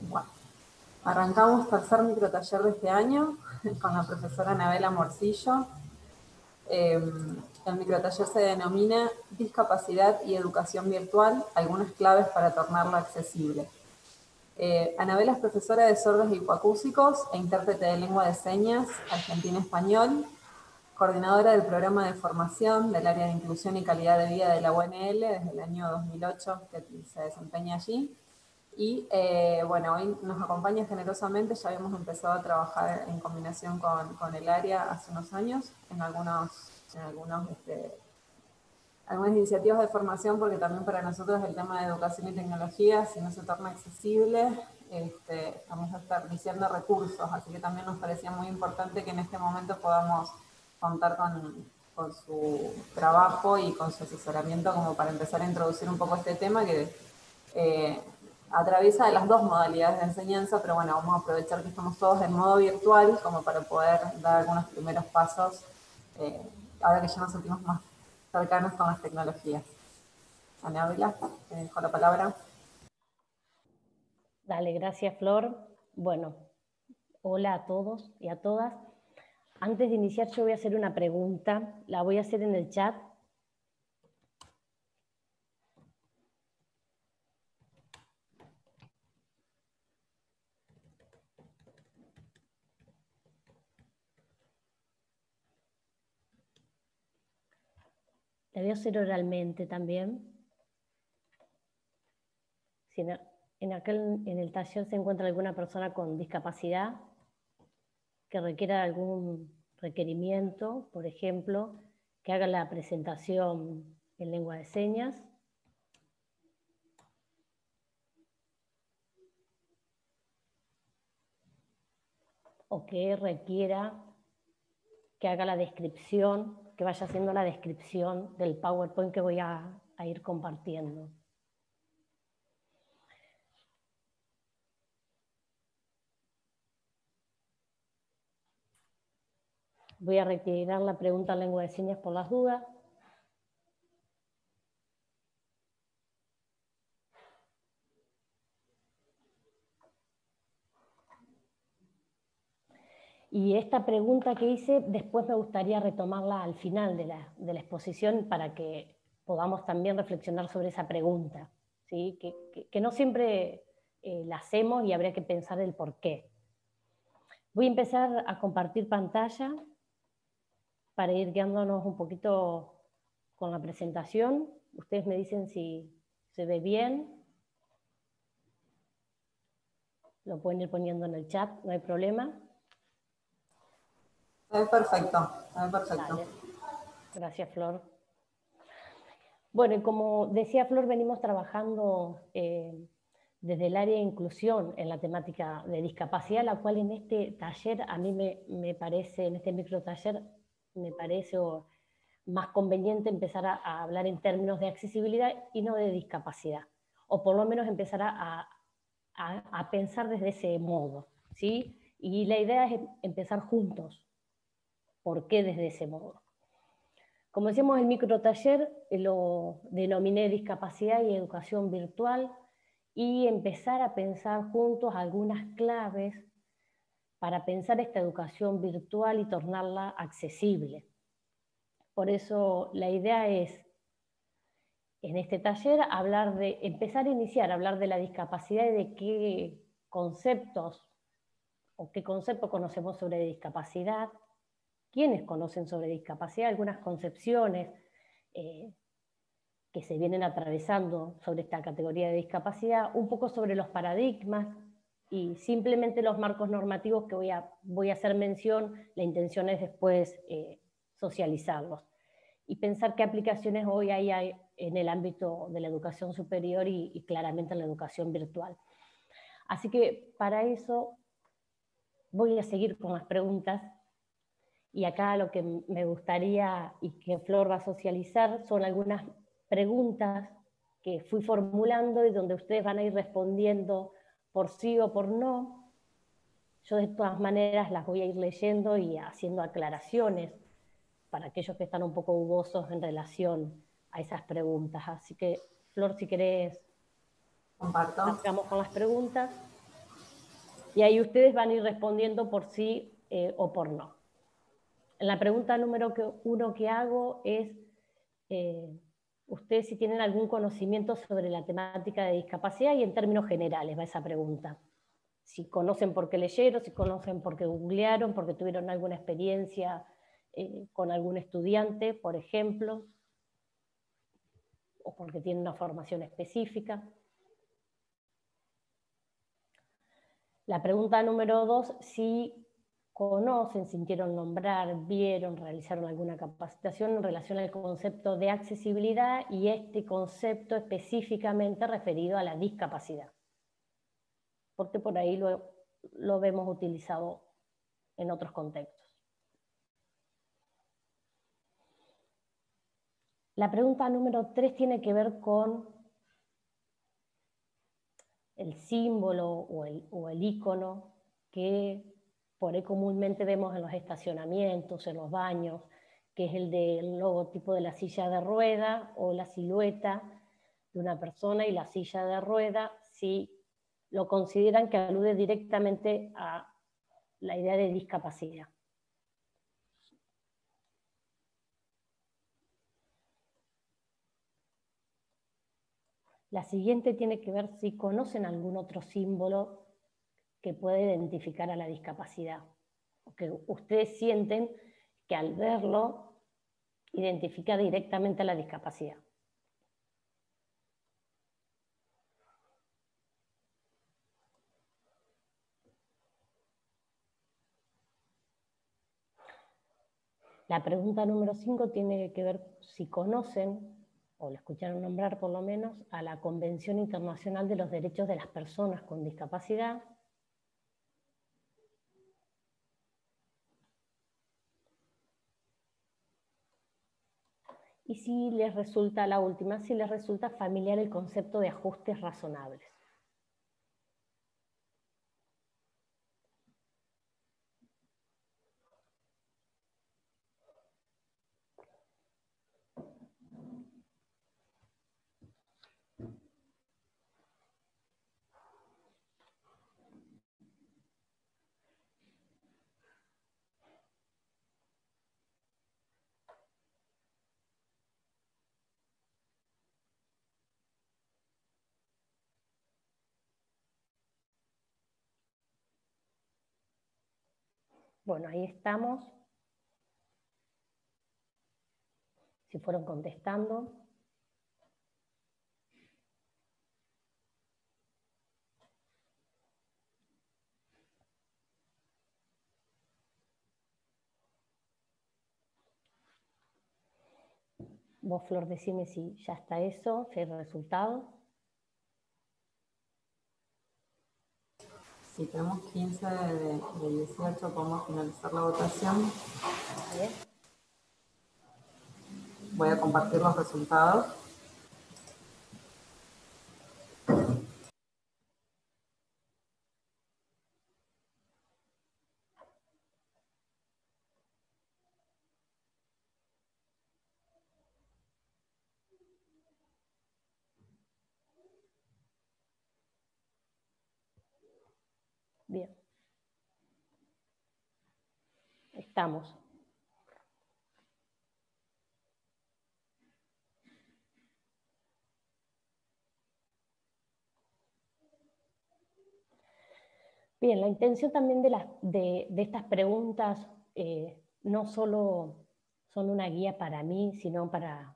Bueno, arrancamos tercer microtaller de este año con la profesora Anabela Morcillo. El microtaller se denomina Discapacidad y Educación Virtual, algunas claves para tornarlo accesible. Anabela es profesora de sordos y hipoacúsicos e intérprete de lengua de señas argentino-español, coordinadora del programa de formación del área de inclusión y calidad de vida de la UNL desde el año 2008 que se desempeña allí. Y bueno, hoy nos acompaña generosamente, ya habíamos empezado a trabajar en combinación con el área hace unos años, en algunas iniciativas de formación, porque también para nosotros el tema de educación y tecnología, si no se torna accesible, vamos a estar diciendo recursos, así que también nos parecía muy importante que en este momento podamos contar con su trabajo y con su asesoramiento como para empezar a introducir un poco este tema que atraviesa de las dos modalidades de enseñanza, pero bueno, vamos a aprovechar que estamos todos en modo virtual como para poder dar algunos primeros pasos, ahora que ya nos sentimos más cercanos con las tecnologías. Anabela, te dejo la palabra. Dale, gracias Flor. Bueno, hola a todos y a todas. Antes de iniciar yo voy a hacer una pregunta, la voy a hacer en el chat. La voy a hacer oralmente también. Si en el taller se encuentra alguna persona con discapacidad que requiera algún requerimiento, por ejemplo, que haga la presentación en lengua de señas. O que requiera que haga la descripción, que vaya haciendo la descripción del PowerPoint que voy a ir compartiendo. Voy a retirar la pregunta en lengua de señas por las dudas. Y esta pregunta que hice, después me gustaría retomarla al final de la exposición para que podamos también reflexionar sobre esa pregunta, ¿sí? Que no siempre la hacemos y habría que pensar el por qué. Voy a empezar a compartir pantalla para ir guiándonos un poquito con la presentación. Ustedes me dicen si se ve bien. Lo pueden ir poniendo en el chat, no hay problema. Es perfecto, es perfecto. Dale. Gracias, Flor. Bueno, y como decía Flor, venimos trabajando desde el área de inclusión en la temática de discapacidad, la cual en este taller, a mí me parece, en este microtaller, me parece más conveniente empezar a hablar en términos de accesibilidad y no de discapacidad, o por lo menos empezar a pensar desde ese modo, ¿sí? Y la idea es empezar juntos. ¿Por qué desde ese modo? Como decíamos, el microtaller lo denominé discapacidad y educación virtual y empezar a pensar juntos algunas claves para pensar esta educación virtual y tornarla accesible. Por eso la idea es, en este taller, empezar a iniciar a hablar de la discapacidad y de qué conceptos conocemos sobre discapacidad, quiénes conocen sobre discapacidad, algunas concepciones que se vienen atravesando sobre esta categoría de discapacidad, un poco sobre los paradigmas y simplemente los marcos normativos que voy a hacer mención. La intención es después socializarlos y pensar qué aplicaciones hoy hay en el ámbito de la educación superior y claramente en la educación virtual. Así que para eso voy a seguir con las preguntas. Y acá lo que me gustaría y que Flor va a socializar son algunas preguntas que fui formulando y donde ustedes van a ir respondiendo por sí o por no. Yo de todas maneras las voy a ir leyendo y haciendo aclaraciones para aquellos que están un poco dudosos en relación a esas preguntas. Así que, Flor, si querés, comparto. arrancamos con las preguntas. Y ahí ustedes van a ir respondiendo por sí o por no. La pregunta número 1 que hago es, ustedes si tienen algún conocimiento sobre la temática de discapacidad, y en términos generales va esa pregunta. Si conocen porque leyeron, si conocen porque googlearon, porque tuvieron alguna experiencia con algún estudiante, por ejemplo, o porque tienen una formación específica. La pregunta número 2, si conocen, sintieron nombrar, vieron, realizaron alguna capacitación en relación al concepto de accesibilidad y este concepto específicamente referido a la discapacidad. Porque por ahí lo vemos utilizado en otros contextos. La pregunta número 3 tiene que ver con el símbolo o el icono que por ahí comúnmente vemos en los estacionamientos, en los baños, que es el del logotipo de la silla de rueda o la silueta de una persona, y la silla de rueda, si lo consideran que alude directamente a la idea de discapacidad. La siguiente tiene que ver si conocen algún otro símbolo que pueda identificar a la discapacidad, o que ustedes sienten que al verlo identifica directamente a la discapacidad. La pregunta número 5 tiene que ver si conocen, o la escucharon nombrar por lo menos, a la Convención Internacional de los Derechos de las Personas con Discapacidad. Y si les resulta, la última, si les resulta familiar el concepto de ajustes razonables. Bueno, ahí estamos. Si fueron contestando. Vos, Flor, decime si ya está eso, si hay resultado. Si tenemos 15 de 18, podemos finalizar la votación. Bien. Voy a compartir los resultados. Bien. Estamos. Bien, la intención también de estas preguntas no solo son una guía para mí, sino para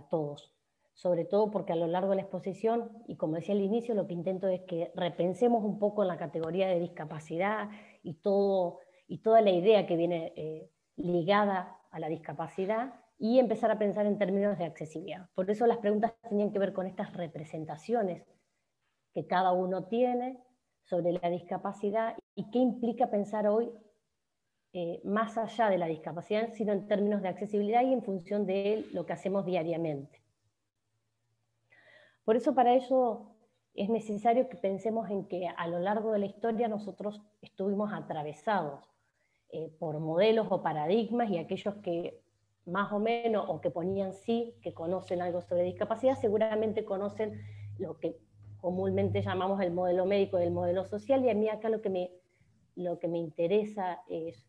todos. Sobre todo porque a lo largo de la exposición, y como decía al inicio, lo que intento es que repensemos un poco en la categoría de discapacidad y toda la idea que viene ligada a la discapacidad, y empezar a pensar en términos de accesibilidad. Por eso las preguntas tenían que ver con estas representaciones que cada uno tiene sobre la discapacidad y qué implica pensar hoy más allá de la discapacidad, sino en términos de accesibilidad y en función de lo que hacemos diariamente. Por eso para ello es necesario que pensemos en que a lo largo de la historia nosotros estuvimos atravesados por modelos o paradigmas, y aquellos que más o menos, o que ponían sí, que conocen algo sobre discapacidad, seguramente conocen lo que comúnmente llamamos el modelo médico y el modelo social, y a mí acá lo que me interesa es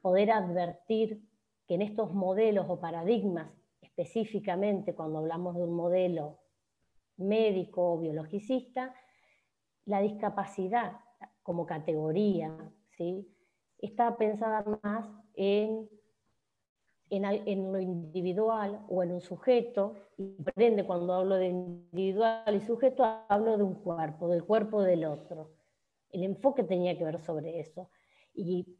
poder advertir que en estos modelos o paradigmas, específicamente cuando hablamos de un modelo médico o biologicista, la discapacidad como categoría, ¿sí?, está pensada más en lo individual o en un sujeto, y por ende cuando hablo de individual y sujeto hablo de un cuerpo, del cuerpo del otro. El enfoque tenía que ver sobre eso. Y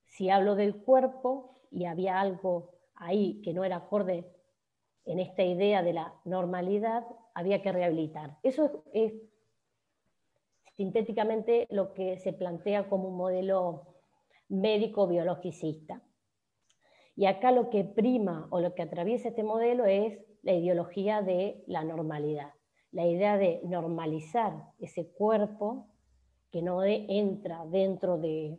si hablo del cuerpo y había algo ahí que no era acorde en esta idea de la normalidad, había que rehabilitar. Eso es sintéticamente lo que se plantea como un modelo médico-biologicista. Y acá lo que prima o lo que atraviesa este modelo es la ideología de la normalidad, la idea de normalizar ese cuerpo que no entra dentro de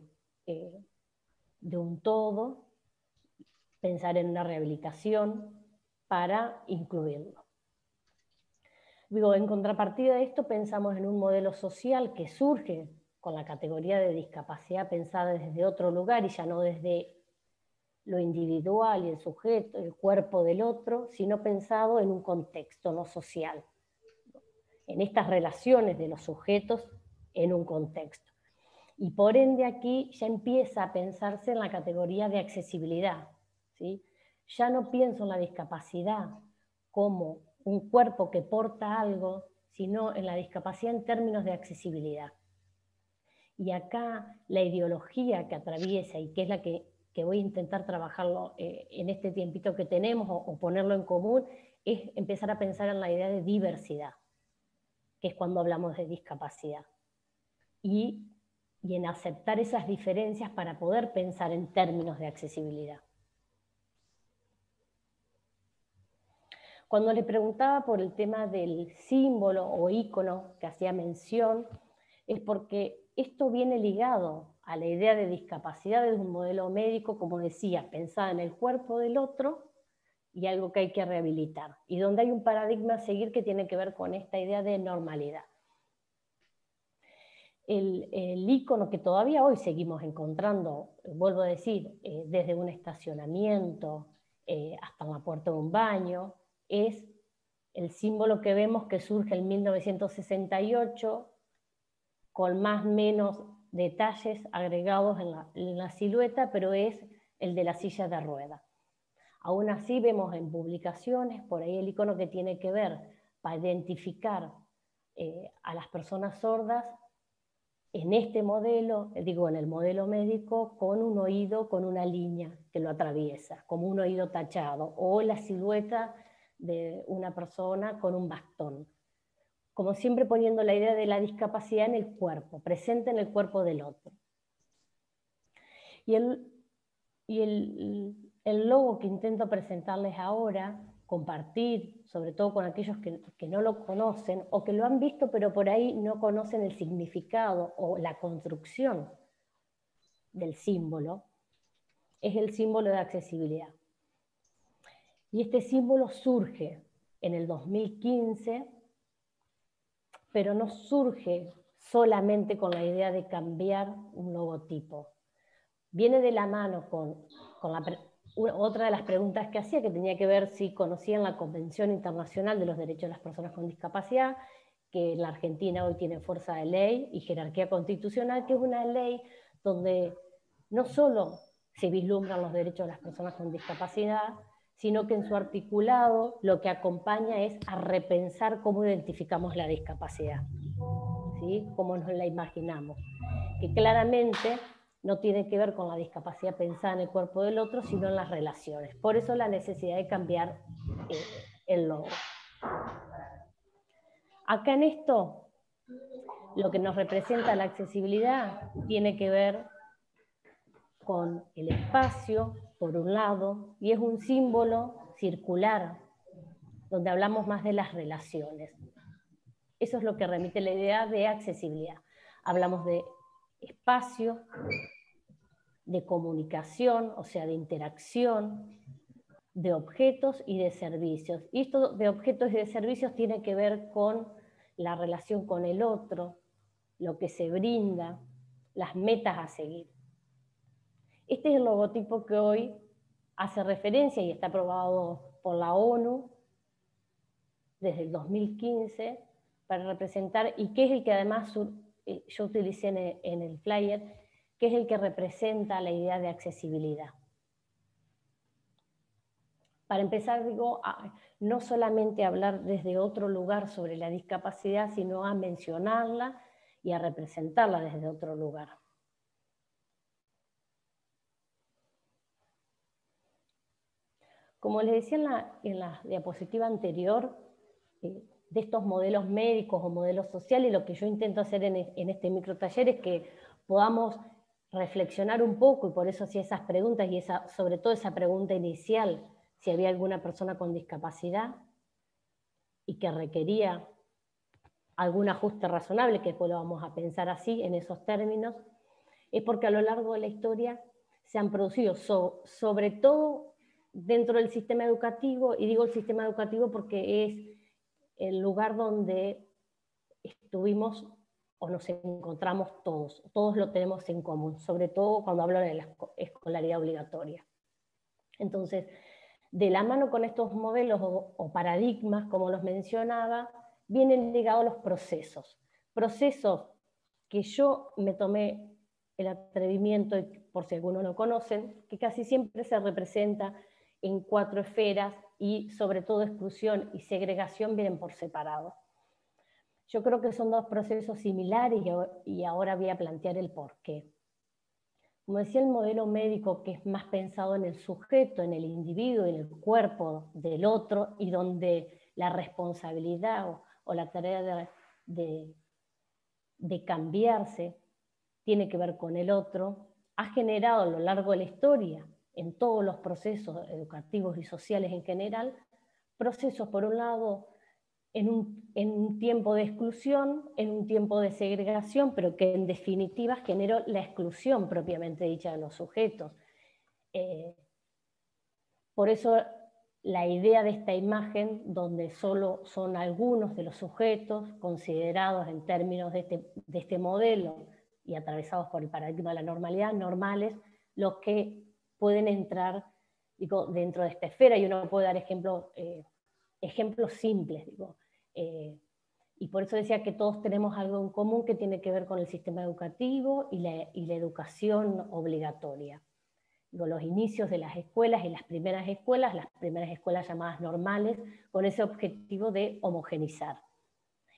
un todo, pensar en una rehabilitación para incluirlo. Digo, en contrapartida de esto pensamos en un modelo social que surge con la categoría de discapacidad pensada desde otro lugar y ya no desde lo individual y el sujeto, el cuerpo del otro, sino pensado en un contexto no social, en estas relaciones de los sujetos en un contexto. Y por ende aquí ya empieza a pensarse en la categoría de accesibilidad, ¿sí? Ya no pienso en la discapacidad como un cuerpo que porta algo, sino en la discapacidad en términos de accesibilidad. Y acá la ideología que atraviesa y que es la que voy a intentar trabajarlo en este tiempito que tenemos o ponerlo en común, es empezar a pensar en la idea de diversidad, que es cuando hablamos de discapacidad. Y en aceptar esas diferencias para poder pensar en términos de accesibilidad. Cuando le preguntaba por el tema del símbolo o ícono que hacía mención, es porque esto viene ligado a la idea de discapacidad desde un modelo médico, como decía, pensada en el cuerpo del otro y algo que hay que rehabilitar, y donde hay un paradigma a seguir que tiene que ver con esta idea de normalidad. El ícono que todavía hoy seguimos encontrando, vuelvo a decir, desde un estacionamiento hasta en la puerta de un baño, es el símbolo que vemos que surge en 1968 con más o menos detalles agregados en la silueta, pero es el de la silla de ruedas. Aún así vemos en publicaciones por ahí el icono que tiene que ver para identificar a las personas sordas en este modelo, digo en el modelo médico, con un oído, con una línea que lo atraviesa, como un oído tachado, o la silueta de una persona con un bastón. Como siempre poniendo la idea de la discapacidad en el cuerpo, presente en el cuerpo del otro. Y el logo que intento presentarles ahora, compartir, sobre todo con aquellos que no lo conocen o que lo han visto pero por ahí no conocen el significado o la construcción del símbolo, es el símbolo de accesibilidad. Y este símbolo surge en el 2015, pero no surge solamente con la idea de cambiar un logotipo. Viene de la mano con otra de las preguntas que hacía, que tenía que ver si conocían la Convención Internacional de los Derechos de las Personas con Discapacidad, que en la Argentina hoy tiene fuerza de ley y jerarquía constitucional, que es una ley donde no solo se vislumbran los derechos de las personas con discapacidad, sino que en su articulado lo que acompaña es a repensar cómo identificamos la discapacidad, ¿sí? Cómo nos la imaginamos, que claramente no tiene que ver con la discapacidad pensada en el cuerpo del otro, sino en las relaciones. Por eso la necesidad de cambiar el logo. Acá en esto, lo que nos representa la accesibilidad tiene que ver con el espacio, por un lado, y es un símbolo circular, donde hablamos más de las relaciones. Eso es lo que remite la idea de accesibilidad. Hablamos de espacio, de comunicación, o sea, de interacción, de objetos y de servicios. Y esto de objetos y de servicios tiene que ver con la relación con el otro, lo que se brinda, las metas a seguir. Este es el logotipo que hoy hace referencia y está aprobado por la ONU desde el 2015 para representar, y que es el que además yo utilicé en el flyer, que es el que representa la idea de accesibilidad. Para empezar, digo, no solamente hablar desde otro lugar sobre la discapacidad, sino a mencionarla y a representarla desde otro lugar. Como les decía en la diapositiva anterior, de estos modelos médicos o modelos sociales, lo que yo intento hacer en este microtaller es que podamos reflexionar un poco, y por eso hacía esas preguntas, y sobre todo esa pregunta inicial, si había alguna persona con discapacidad y que requería algún ajuste razonable, que después lo vamos a pensar así, en esos términos, es porque a lo largo de la historia se han producido, sobre todo dentro del sistema educativo, y digo el sistema educativo porque es el lugar donde estuvimos o nos encontramos todos lo tenemos en común, sobre todo cuando hablo de la escolaridad obligatoria. Entonces, de la mano con estos modelos o paradigmas, como los mencionaba, vienen ligados los procesos. Procesos que yo me tomé el atrevimiento, y por si algunos no conocen, que casi siempre se representa en 4 esferas, y sobre todo exclusión y segregación vienen por separado. Yo creo que son 2 procesos similares, y ahora voy a plantear el porqué. Como decía, el modelo médico, que es más pensado en el sujeto, en el individuo, en el cuerpo del otro, y donde la responsabilidad o la tarea de cambiarse tiene que ver con el otro, ha generado a lo largo de la historia, en todos los procesos educativos y sociales en general, procesos, por un lado, en un tiempo de exclusión, en un tiempo de segregación, pero que en definitiva generó la exclusión propiamente dicha de los sujetos. Por eso la idea de esta imagen, donde solo son algunos de los sujetos considerados en términos de este modelo y atravesados por el paradigma de la normalidad, normales, los que pueden entrar, digo, dentro de esta esfera, y uno puede dar ejemplos simples, digo. Y por eso decía que todos tenemos algo en común que tiene que ver con el sistema educativo y la educación obligatoria. Digo, los inicios de las escuelas y las primeras escuelas llamadas normales, con ese objetivo de homogenizar.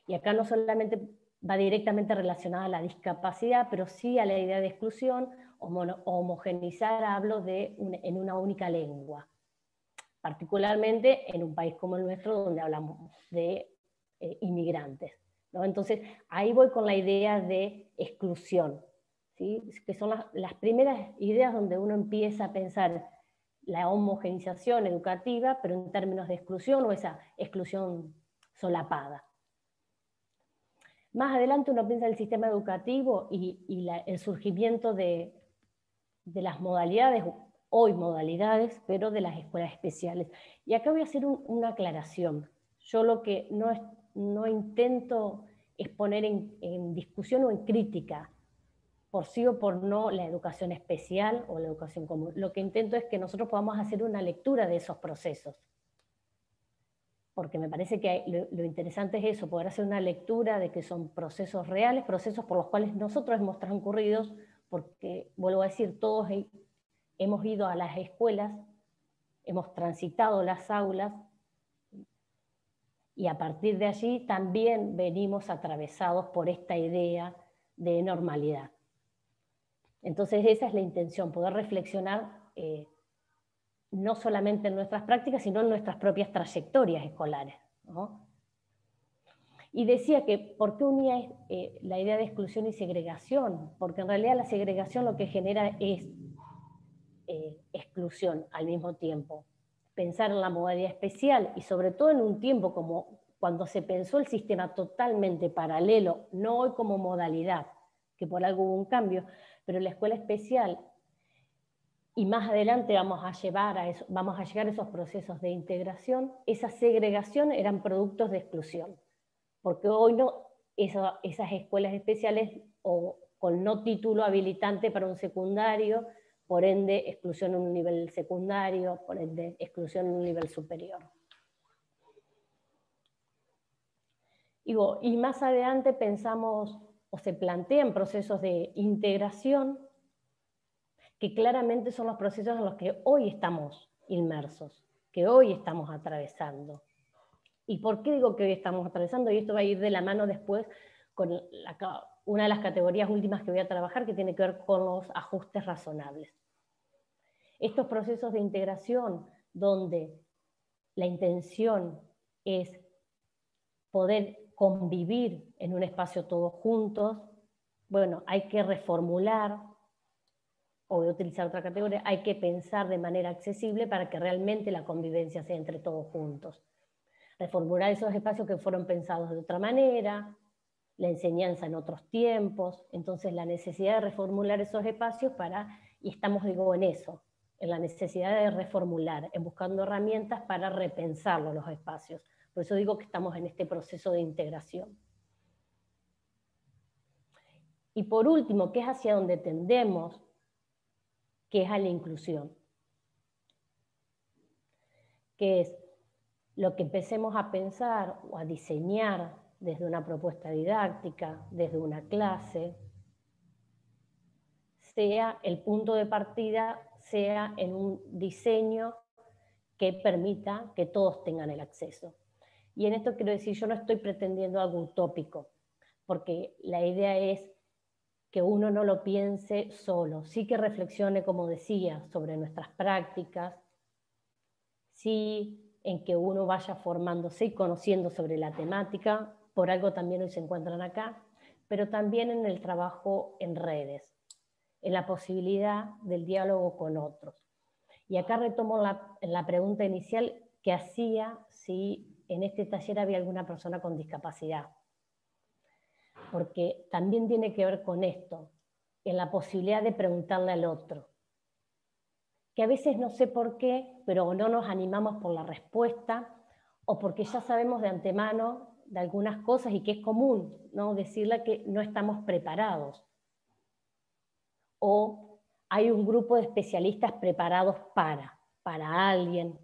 Y acá no solamente va directamente relacionada a la discapacidad, pero sí a la idea de exclusión. Homogenizar hablo en una única lengua, particularmente en un país como el nuestro, donde hablamos de inmigrantes, ¿no? Entonces, ahí voy con la idea de exclusión, ¿sí? Que son las primeras ideas donde uno empieza a pensar la homogenización educativa, pero en términos de exclusión, o esa exclusión solapada. Más adelante uno piensa en el sistema educativo y el surgimiento de las modalidades, hoy modalidades, pero de las escuelas especiales. Y acá voy a hacer una aclaración. Yo lo que no intento es poner en discusión o en crítica, por sí o por no, la educación especial o la educación común. Lo que intento es que nosotros podamos hacer una lectura de esos procesos. Porque me parece que lo interesante es eso, poder hacer una lectura de que son procesos reales, procesos por los cuales nosotros hemos transcurrido, porque, vuelvo a decir, todos hemos ido a las escuelas, hemos transitado las aulas, y a partir de allí también venimos atravesados por esta idea de normalidad. Entonces esa es la intención, poder reflexionar no solamente en nuestras prácticas, sino en nuestras propias trayectorias escolares, ¿no? Y decía que, ¿por qué unía la idea de exclusión y segregación? Porque en realidad la segregación lo que genera es exclusión al mismo tiempo. Pensar en la modalidad especial, y sobre todo en un tiempo como cuando se pensó el sistema totalmente paralelo, no hoy como modalidad, que por algo hubo un cambio, pero la escuela especial, y más adelante vamos a llegar a esos procesos de integración, esa segregación eran productos de exclusión. porque hoy no, esas escuelas especiales o con no título habilitante para un secundario, por ende exclusión en un nivel secundario, por ende exclusión en un nivel superior. Y más adelante pensamos o se plantean procesos de integración que claramente son los procesos en los que hoy estamos inmersos, que hoy estamos atravesando. ¿Y por qué digo que hoy estamos atravesando? Y esto va a ir de la mano después con una de las categorías últimas que voy a trabajar, que tiene que ver con los ajustes razonables. Estos procesos de integración donde la intención es poder convivir en un espacio todos juntos, bueno, hay que reformular, o voy a utilizar otra categoría, hay que pensar de manera accesible para que realmente la convivencia sea entre todos juntos. Reformular esos espacios que fueron pensados de otra manera, la enseñanza en otros tiempos, entonces la necesidad de reformular esos espacios y estamos, digo, en eso, en la necesidad de reformular, en buscando herramientas para repensarlo los espacios. Por eso digo que estamos en este proceso de integración. Y por último, ¿qué es hacia donde tendemos? Que es a la inclusión. Que es lo que empecemos a pensar o a diseñar desde una propuesta didáctica, desde una clase, sea el punto de partida, sea en un diseño que permita que todos tengan el acceso. Y en esto quiero decir, yo no estoy pretendiendo algo utópico, porque la idea es que uno no lo piense solo, sí que reflexione, como decía, sobre nuestras prácticas, sí en que uno vaya formándose y conociendo sobre la temática, por algo también hoy se encuentran acá, pero también en el trabajo en redes, en la posibilidad del diálogo con otros. Y acá retomo la pregunta inicial que hacía si en este taller había alguna persona con discapacidad. Porque también tiene que ver con esto, en la posibilidad de preguntarle al otro. Que a veces no sé por qué, pero no nos animamos por la respuesta, o porque ya sabemos de antemano de algunas cosas y que es común, ¿no? Decirle que no estamos preparados. O hay un grupo de especialistas preparados para alguien,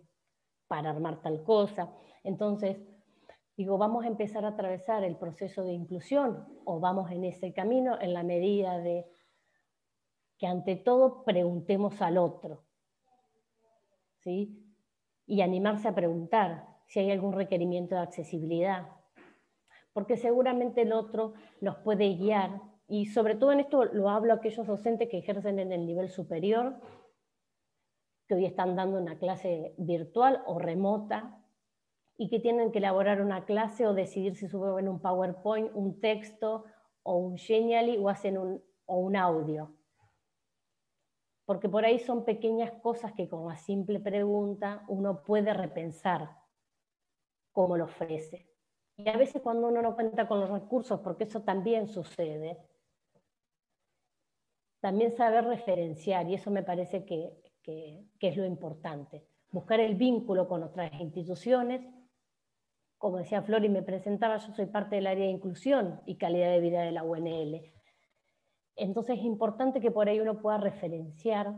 para armar tal cosa. Entonces, digo, vamos a empezar a atravesar el proceso de inclusión o vamos en ese camino en la medida de que ante todo preguntemos al otro, ¿sí? Y animarse a preguntar si hay algún requerimiento de accesibilidad, porque seguramente el otro nos puede guiar, y sobre todo en esto lo hablo a aquellos docentes que ejercen en el nivel superior, que hoy están dando una clase virtual o remota, y que tienen que elaborar una clase o decidir si suben un PowerPoint, un texto o un Genially o hacen un audio. Porque por ahí son pequeñas cosas que con la simple pregunta uno puede repensar cómo lo ofrece. Y a veces cuando uno no cuenta con los recursos, porque eso también sucede, también saber referenciar, y eso me parece que es lo importante. Buscar el vínculo con otras instituciones. Como decía Flor y me presentaba, yo soy parte del área de inclusión y calidad de vida de la UNL. Entonces es importante que por ahí uno pueda referenciar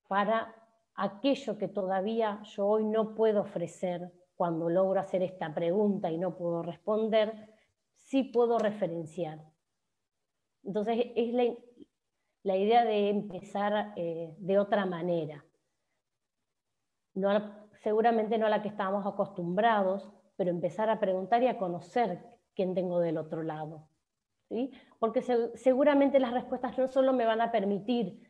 para aquello que todavía yo hoy no puedo ofrecer cuando logro hacer esta pregunta y no puedo responder, sí puedo referenciar. Entonces es la idea de empezar de otra manera. Seguramente no a la que estábamos acostumbrados, pero empezar a preguntar y a conocer quién tengo del otro lado, ¿sí? Porque seguramente las respuestas no solo me van a permitir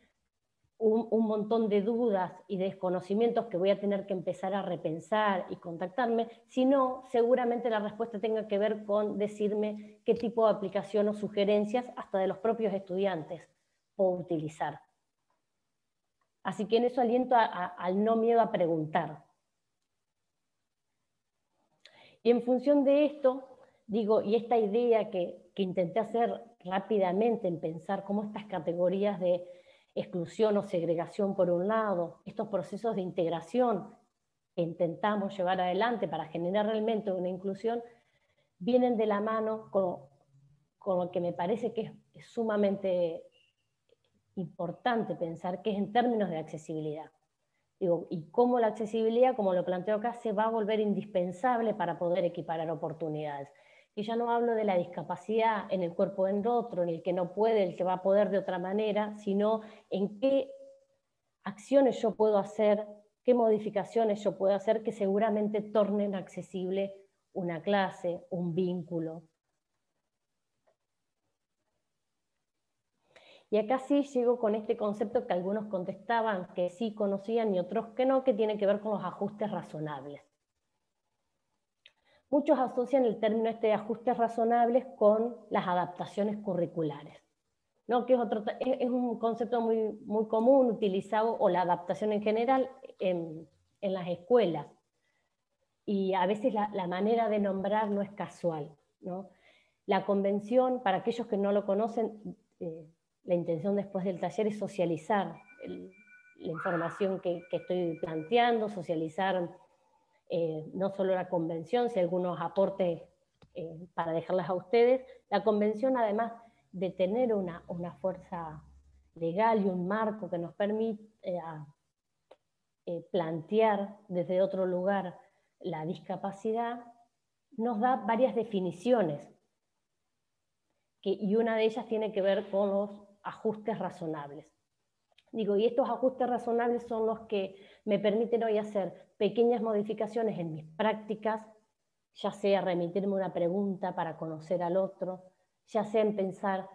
un montón de dudas y desconocimientos que voy a tener que empezar a repensar y contactarme, sino seguramente la respuesta tenga que ver con decirme qué tipo de aplicación o sugerencias, hasta de los propios estudiantes, puedo utilizar. Así que en eso aliento al no miedo a preguntar. Y en función de esto, digo, y esta idea que intenté hacer rápidamente en pensar cómo estas categorías de exclusión o segregación por un lado, estos procesos de integración que intentamos llevar adelante para generar realmente una inclusión, vienen de la mano con lo que me parece que es sumamente importante pensar, que es en términos de accesibilidad. Digo, y cómo la accesibilidad, como lo planteo acá, se va a volver indispensable para poder equiparar oportunidades. Y ya no hablo de la discapacidad en el cuerpo del otro, en el que no puede, el que va a poder de otra manera, sino en qué acciones yo puedo hacer, qué modificaciones yo puedo hacer que seguramente tornen accesible una clase, un vínculo. Y acá sí llego con este concepto que algunos contestaban que sí conocían y otros que no, que tiene que ver con los ajustes razonables. Muchos asocian el término este de ajustes razonables con las adaptaciones curriculares, ¿no? Que es un concepto muy común utilizado, o la adaptación en general, en las escuelas. Y a veces la manera de nombrar no es casual, ¿no? La convención, para aquellos que no lo conocen, la intención después del taller es socializar la información que estoy planteando, socializar no solo la convención, sino algunos aportes para dejarlas a ustedes. La convención, además de tener una fuerza legal y un marco que nos permite plantear desde otro lugar la discapacidad, nos da varias definiciones, y una de ellas tiene que ver con los ajustes razonables. Digo, y estos ajustes razonables son los que me permiten hoy hacer pequeñas modificaciones en mis prácticas, ya sea remitirme una pregunta para conocer al otro, ya sea en pensar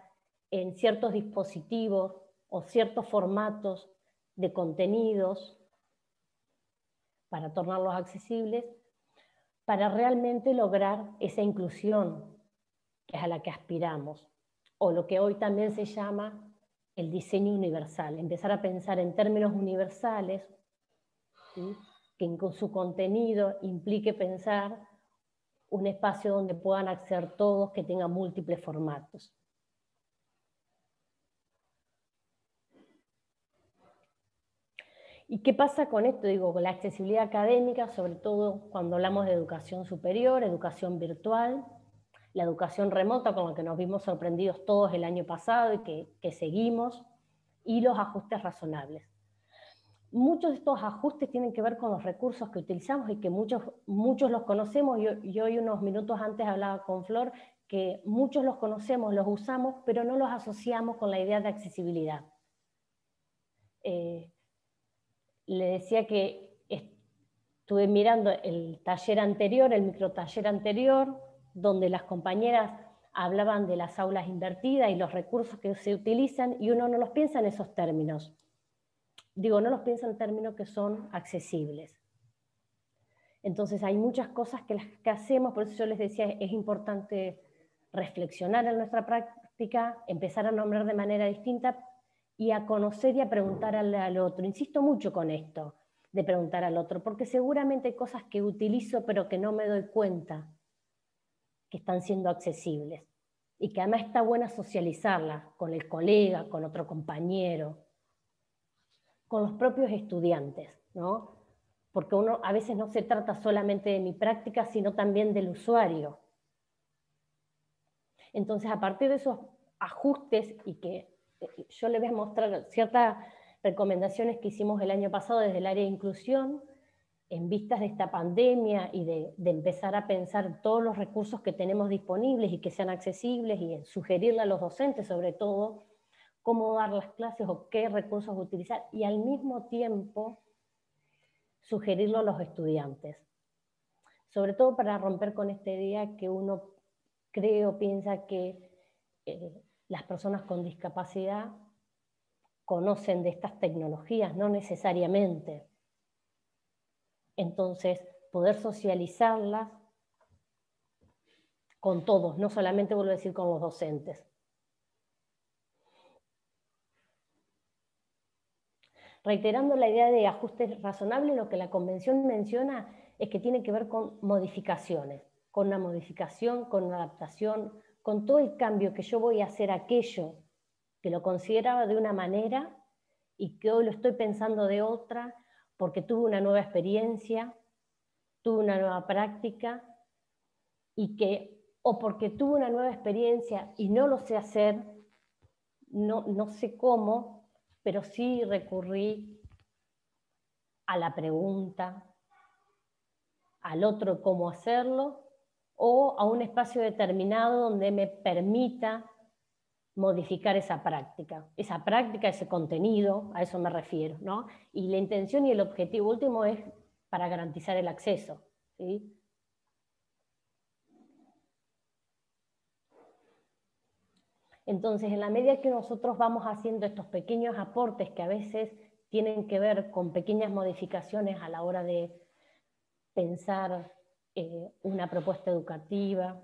en ciertos dispositivos o ciertos formatos de contenidos para tornarlos accesibles, para realmente lograr esa inclusión que es a la que aspiramos, o lo que hoy también se llama el diseño universal, empezar a pensar en términos universales, ¿sí? Que en su contenido implique pensar un espacio donde puedan acceder todos, que tenga múltiples formatos. ¿Y qué pasa con esto? Digo, con la accesibilidad académica, sobre todo cuando hablamos de educación superior, educación virtual, la educación remota, con la que nos vimos sorprendidos todos el año pasado y que seguimos, y los ajustes razonables. Muchos de estos ajustes tienen que ver con los recursos que utilizamos y que muchos los conocemos. Yo hoy unos minutos antes hablaba con Flor que muchos los conocemos, los usamos, pero no los asociamos con la idea de accesibilidad. Le decía que estuve mirando el taller anterior, el microtaller anterior, donde las compañeras hablaban de las aulas invertidas y los recursos que se utilizan, y uno no los piensa en esos términos. Digo, no los piensa en términos que son accesibles. Entonces hay muchas cosas que hacemos, por eso yo les decía, es importante reflexionar en nuestra práctica, empezar a nombrar de manera distinta y a conocer y a preguntar al otro. Insisto mucho con esto, de preguntar al otro, porque seguramente hay cosas que utilizo pero que no me doy cuenta que están siendo accesibles, y que además está buena socializarlas con el colega, con otro compañero, con los propios estudiantes, ¿no? Porque uno a veces no se trata solamente de mi práctica, sino también del usuario. Entonces, a partir de esos ajustes, y que yo les voy a mostrar ciertas recomendaciones que hicimos el año pasado desde el área de inclusión, en vistas de esta pandemia y de empezar a pensar todos los recursos que tenemos disponibles y que sean accesibles, y en sugerirle a los docentes sobre todo cómo dar las clases o qué recursos utilizar, y al mismo tiempo sugerirlo a los estudiantes. Sobre todo para romper con esta idea que uno cree o piensa que las personas con discapacidad conocen de estas tecnologías, no necesariamente. Entonces, poder socializarlas con todos, no solamente, vuelvo a decir, con los docentes. Reiterando la idea de ajustes razonables, lo que la Convención menciona es que tiene que ver con modificaciones, con una modificación, con una adaptación, con todo el cambio que yo voy a hacer aquello que lo consideraba de una manera y que hoy lo estoy pensando de otra, porque tuve una nueva experiencia, tuve una nueva práctica, y que o porque tuve una nueva experiencia y no lo sé hacer, no sé cómo, pero sí recurrí a la pregunta, al otro cómo hacerlo, o a un espacio determinado donde me permita modificar esa práctica, ese contenido, a eso me refiero, ¿no? Y la intención y el objetivo último es para garantizar el acceso, ¿sí? Entonces, en la medida que nosotros vamos haciendo estos pequeños aportes que a veces tienen que ver con pequeñas modificaciones a la hora de pensar una propuesta educativa,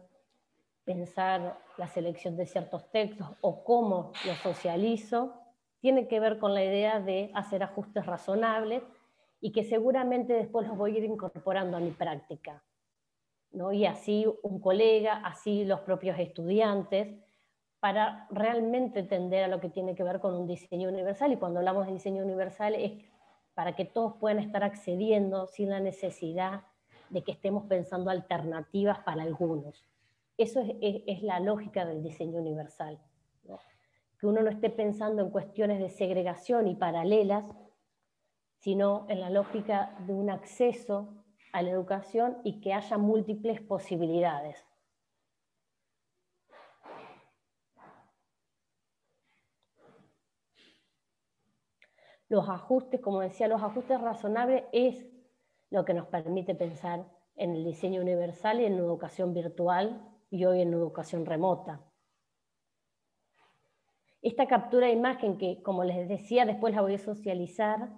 pensar la selección de ciertos textos o cómo los socializo, tiene que ver con la idea de hacer ajustes razonables y que seguramente después los voy a ir incorporando a mi práctica, ¿no? Y así un colega, así los propios estudiantes, para realmente tender a lo que tiene que ver con un diseño universal. Y cuando hablamos de diseño universal es para que todos puedan estar accediendo sin la necesidad de que estemos pensando alternativas para algunos. Eso es la lógica del diseño universal, ¿no? Que uno no esté pensando en cuestiones de segregación y paralelas, sino en la lógica de un acceso a la educación y que haya múltiples posibilidades. Los ajustes, como decía, los ajustes razonables es lo que nos permite pensar en el diseño universal y en educación virtual y hoy en educación remota. Esta captura de imagen que, como les decía, después la voy a socializar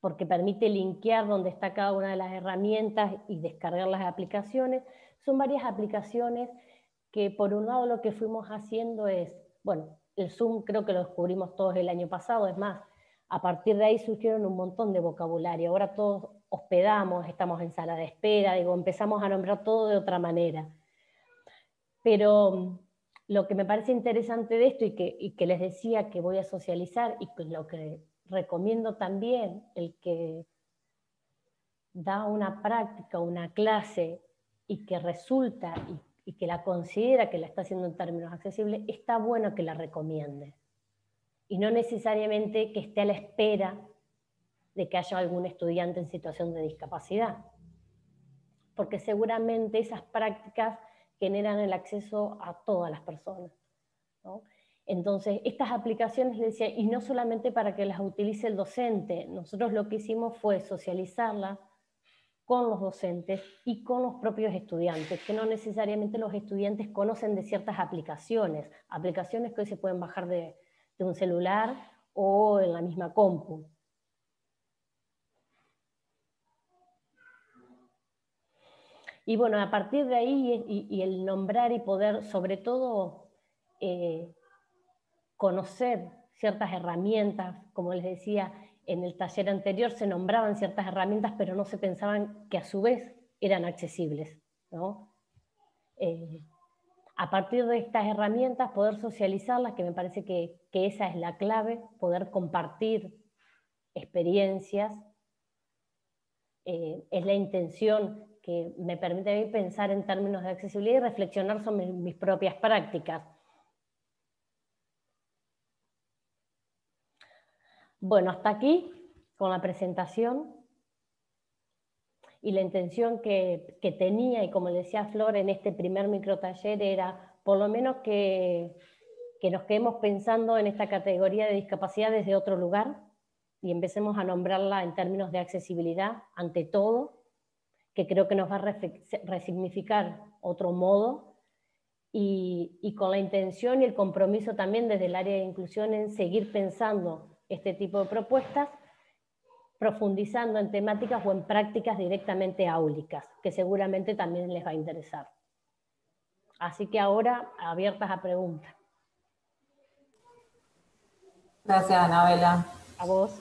porque permite linkear donde está cada una de las herramientas y descargar las aplicaciones. Son varias aplicaciones que por un lado lo que fuimos haciendo es, bueno, el Zoom creo que lo descubrimos todos el año pasado, es más, a partir de ahí surgieron un montón de vocabulario, ahora todos hospedamos, estamos en sala de espera, digo, empezamos a nombrar todo de otra manera. Pero lo que me parece interesante de esto y que les decía que voy a socializar y lo que recomiendo también, el que da una práctica, una clase y que resulta y que la considera que la está haciendo en términos accesibles, está bueno que la recomiende. Y no necesariamente que esté a la espera de que haya algún estudiante en situación de discapacidad. Porque seguramente esas prácticas generan el acceso a todas las personas, ¿no? Entonces, estas aplicaciones, les decía, y no solamente para que las utilice el docente, nosotros lo que hicimos fue socializarlas con los docentes y con los propios estudiantes, que no necesariamente los estudiantes conocen de ciertas aplicaciones que hoy se pueden bajar de un celular o en la misma compu. Y bueno, a partir de ahí y el nombrar y poder, sobre todo, conocer ciertas herramientas, como les decía, en el taller anterior se nombraban ciertas herramientas, pero no se pensaban que a su vez eran accesibles, ¿no? A partir de estas herramientas, poder socializarlas, que me parece que esa es la clave, poder compartir experiencias, es la intención que me permite a mí pensar en términos de accesibilidad y reflexionar sobre mis propias prácticas. Bueno, hasta aquí con la presentación y la intención que tenía, y como le decía Flor, en este primer microtaller era por lo menos que nos quedemos pensando en esta categoría de discapacidad desde otro lugar y empecemos a nombrarla en términos de accesibilidad ante todo, que creo que nos va a resignificar otro modo, y con la intención y el compromiso también desde el área de inclusión en seguir pensando este tipo de propuestas, profundizando en temáticas o en prácticas directamente áulicas, que seguramente también les va a interesar. Así que ahora, abiertas a preguntas. Gracias, Anabela. A vos.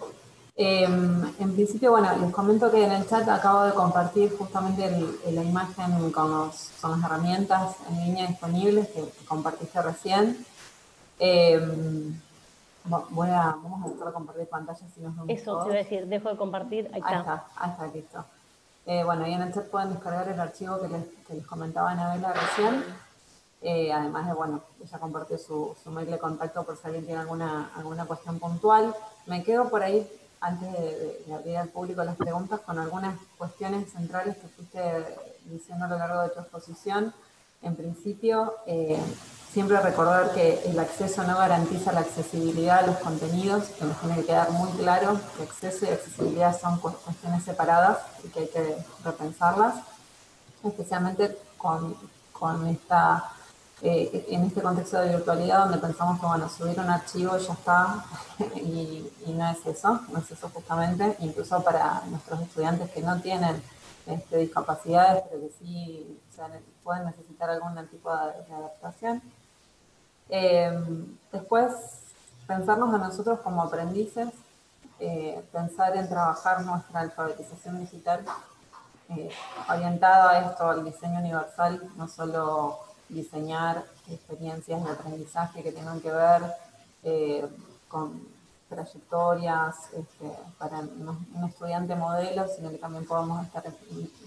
En principio, bueno, les comento que en el chat acabo de compartir justamente la imagen con las herramientas en línea disponibles que compartiste recién. Vamos a empezar a compartir pantalla si nos vemos Eso todos. te iba a decir, dejo de compartir, ahí está. Ahí está, listo. Bueno, ahí en el chat pueden descargar el archivo que les comentaba Anabela recién. Además de, bueno, ella compartió su mail de contacto por si alguien tiene alguna cuestión puntual. Me quedo por ahí, antes de abrir al público las preguntas, con algunas cuestiones centrales que fuiste diciendo a lo largo de tu exposición. En principio, siempre recordar que el acceso no garantiza la accesibilidad a los contenidos, que nos tiene que quedar muy claro que acceso y accesibilidad son cuestiones separadas y que hay que repensarlas, especialmente con esta, en este contexto de virtualidad donde pensamos que, bueno, subir un archivo y ya está, y no es eso, no es eso justamente, incluso para nuestros estudiantes que no tienen discapacidades, pero que sí, o sea, pueden necesitar algún tipo de adaptación. Después, pensarnos a nosotros como aprendices, pensar en trabajar nuestra alfabetización digital orientada a esto, al diseño universal, no solo diseñar experiencias de aprendizaje que tengan que ver con trayectorias para un estudiante modelo, sino que también podamos estar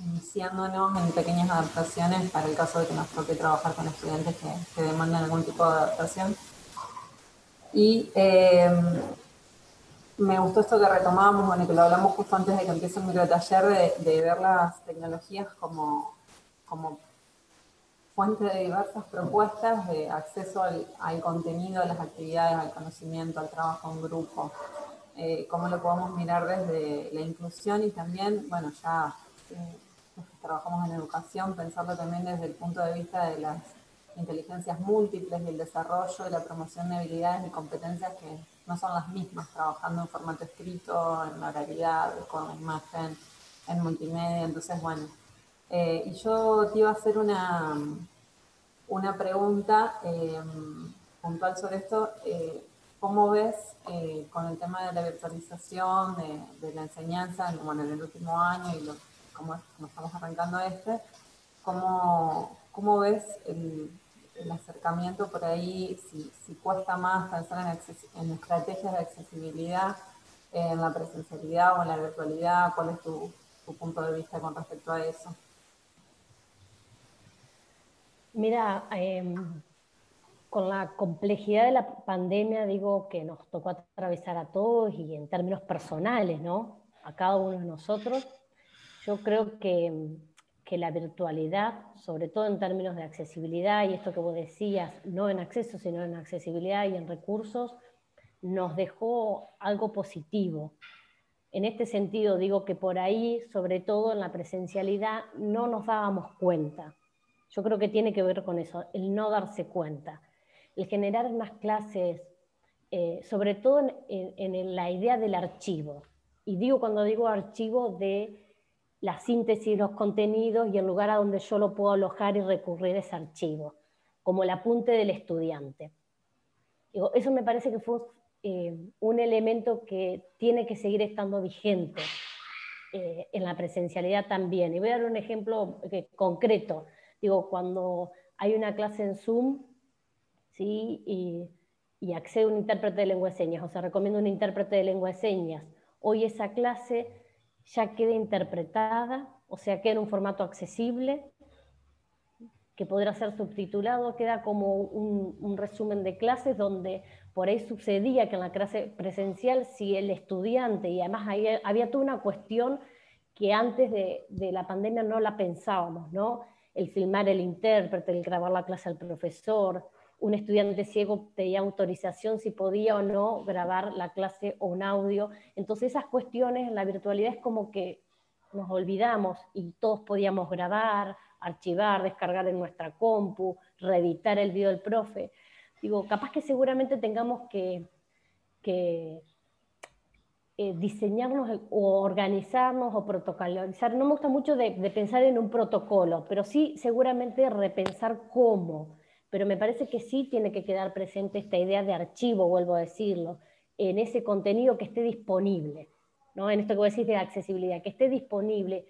iniciándonos en pequeñas adaptaciones para el caso de que nos toque trabajar con estudiantes que demandan algún tipo de adaptación. Y me gustó esto que retomábamos, bueno, que lo hablamos justo antes de que empiece el microtaller, de ver las tecnologías como fuente de diversas propuestas de acceso al contenido, a las actividades, al conocimiento, al trabajo en grupo. Cómo lo podemos mirar desde la inclusión y también, bueno, ya los que trabajamos en educación, pensarlo también desde el punto de vista de las inteligencias múltiples y el desarrollo y la promoción de habilidades y competencias que no son las mismas, trabajando en formato escrito, en oralidad, con imagen, en multimedia. Entonces, bueno, y yo te iba a hacer una pregunta puntual sobre esto. ¿Cómo ves con el tema de la virtualización, de la enseñanza, bueno, en el último año y cómo estamos arrancando cómo ves el acercamiento por ahí, si cuesta más pensar en estrategias de accesibilidad en la presencialidad o en la virtualidad? ¿Cuál es tu punto de vista con respecto a eso? Mira, con la complejidad de la pandemia, digo que nos tocó atravesar a todos y en términos personales, ¿no? A cada uno de nosotros. Yo creo que la virtualidad, sobre todo en términos de accesibilidad, y esto que vos decías, no en acceso, sino en accesibilidad y en recursos, nos dejó algo positivo. En este sentido, digo que por ahí, sobre todo en la presencialidad, no nos dábamos cuenta. Yo creo que tiene que ver con eso, el no darse cuenta, el generar unas clases, sobre todo en la idea del archivo. Y digo, cuando digo archivo, de la síntesis de los contenidos y el lugar a donde yo lo puedo alojar y recurrir a ese archivo, como el apunte del estudiante. Digo, eso me parece que fue un elemento que tiene que seguir estando vigente en la presencialidad también. Y voy a dar un ejemplo concreto. Digo, cuando hay una clase en Zoom, ¿sí? y accede a un intérprete de lengua de señas, o sea, recomiendo un intérprete de lengua de señas, hoy esa clase ya queda interpretada, o sea, queda en un formato accesible, que podrá ser subtitulado, queda como un resumen de clases donde por ahí sucedía que en la clase presencial, si el estudiante, y además había toda una cuestión que antes de la pandemia no la pensábamos, ¿no? El filmar el intérprete, el grabar la clase al profesor, un estudiante ciego pedía autorización si podía o no grabar la clase o un audio. Entonces esas cuestiones en la virtualidad es como que nos olvidamos y todos podíamos grabar, archivar, descargar en nuestra compu, reeditar el video del profe. Digo, capaz que seguramente tengamos que diseñarnos o organizarnos o protocolizar. No me gusta mucho de pensar en un protocolo, pero sí seguramente repensar cómo. Pero me parece que sí tiene que quedar presente esta idea de archivo, vuelvo a decirlo, en ese contenido que esté disponible, ¿no? En esto que vos decís de accesibilidad, que esté disponible,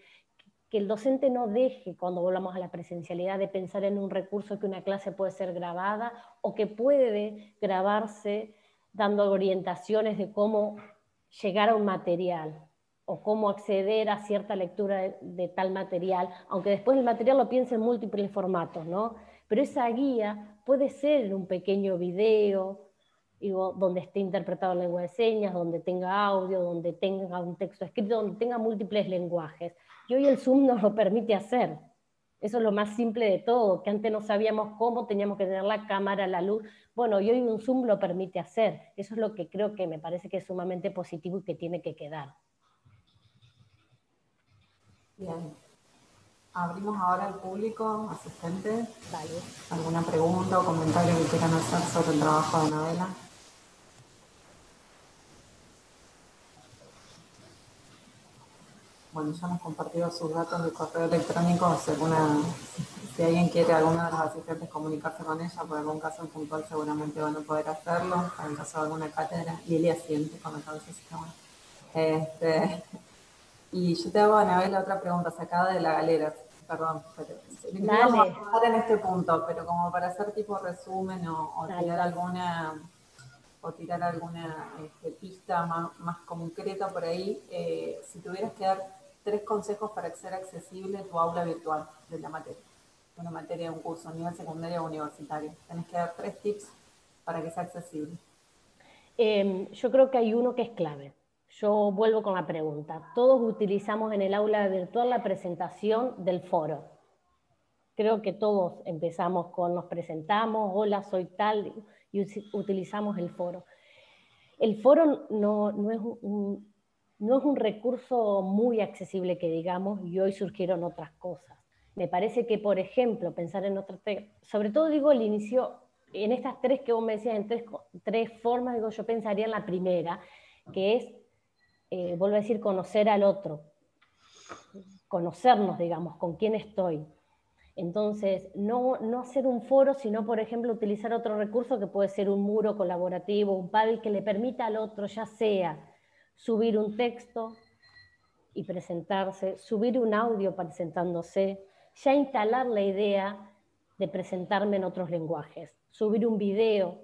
que el docente no deje, cuando volvamos a la presencialidad, de pensar en un recurso que una clase puede ser grabada o que puede grabarse dando orientaciones de cómo llegar a un material. o cómo acceder a cierta lectura de tal material, aunque después el material lo piense en múltiples formatos, ¿no? Pero esa guía puede ser en un pequeño video, digo, donde esté interpretado en lengua de señas, donde tenga audio, donde tenga un texto escrito, donde tenga múltiples lenguajes. Y hoy el Zoom nos lo permite hacer. Eso es lo más simple de todo, que antes no sabíamos cómo, teníamos que tener la cámara, la luz. Bueno, y hoy un Zoom lo permite hacer. Eso es lo que creo que me parece que es sumamente positivo y que tiene que quedar. Bien. Abrimos ahora al público, asistente. Vale. ¿Alguna pregunta o comentario que quieran hacer sobre el trabajo de Anabela? Bueno, ya hemos compartido sus datos de correo electrónico. Si alguien quiere, alguno de los asistentes, comunicarse con ella por algún caso en puntual, seguramente van a poder hacerlo. En caso de alguna cátedra, Lilia siente con la cabeza, así que bueno. Y yo te hago, Anabela, otra pregunta sacada de la galera. Perdón, pero íbamos a pasar en este punto, pero como para hacer tipo resumen o tirar alguna pista más concreta por ahí, si tuvieras que dar 3 consejos para hacer accesible tu aula virtual de la materia, una materia de un curso a nivel secundario o universitario, tenés que dar 3 tips para que sea accesible. Yo creo que hay uno que es clave. Yo vuelvo con la pregunta. Todos utilizamos en el aula virtual la presentación del foro. Creo que todos empezamos nos presentamos, hola, soy tal, y utilizamos el foro. El foro no es un recurso muy accesible que digamos, y hoy surgieron otras cosas. Me parece que, por ejemplo, pensar en otras, sobre todo digo el inicio, en estas 3 que vos me decías, en tres formas, digo, yo pensaría en la primera, que es, vuelvo a decir, conocer al otro, conocernos, digamos, con quién estoy. Entonces, no hacer un foro, sino, por ejemplo, utilizar otro recurso que puede ser un muro colaborativo, un Paddle, que le permita al otro, ya sea subir un texto y presentarse, subir un audio presentándose, ya instalar la idea de presentarme en otros lenguajes, subir un video.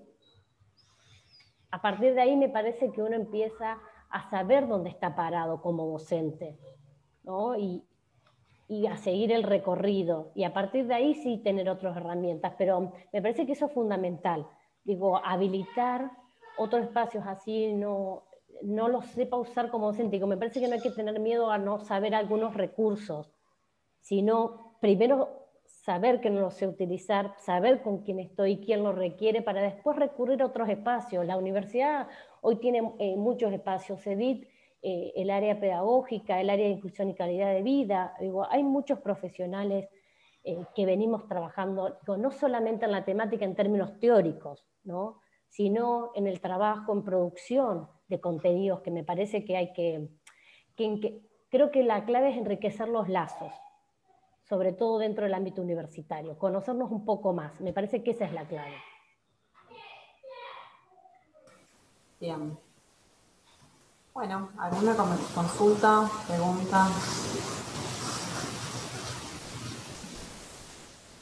A partir de ahí me parece que uno empieza a saber dónde está parado como docente, ¿no? Y a seguir el recorrido, y a partir de ahí sí tener otras herramientas, pero me parece que eso es fundamental, digo, habilitar otros espacios así, no los sepa usar como docente, digo, me parece que no hay que tener miedo a no saber algunos recursos, sino primero saber que no lo sé utilizar, saber con quién estoy, quién lo requiere, para después recurrir a otros espacios. La universidad hoy tiene muchos espacios, EDIT, el área pedagógica, el área de inclusión y calidad de vida. Digo, hay muchos profesionales que venimos trabajando, digo, no solamente en la temática en términos teóricos, ¿no? Sino en el trabajo, en producción de contenidos, que me parece que hay creo que la clave es enriquecer los lazos, sobre todo dentro del ámbito universitario, conocernos un poco más. Me parece que esa es la clave. Bien. Bueno, ¿alguna consulta, pregunta?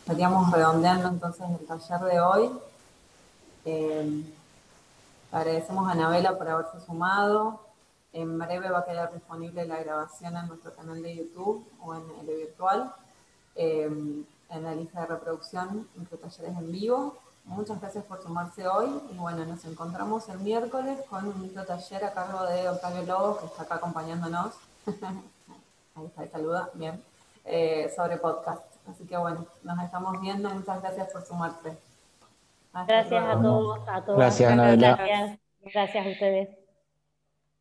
Estaríamos redondeando entonces el taller de hoy. Agradecemos a Anabela por haberse sumado. En breve va a quedar disponible la grabación en nuestro canal de YouTube o en el virtual, en la lista de reproducción entre talleres en vivo. Muchas gracias por sumarse hoy y bueno, nos encontramos el miércoles con un taller a cargo de Octavio Lobos, que está acá acompañándonos. Ahí está, saluda, bien, sobre podcast. Así que bueno, nos estamos viendo. Muchas gracias por sumarte. Gracias a todos, a todas. Gracias, Anabela. Gracias a ustedes.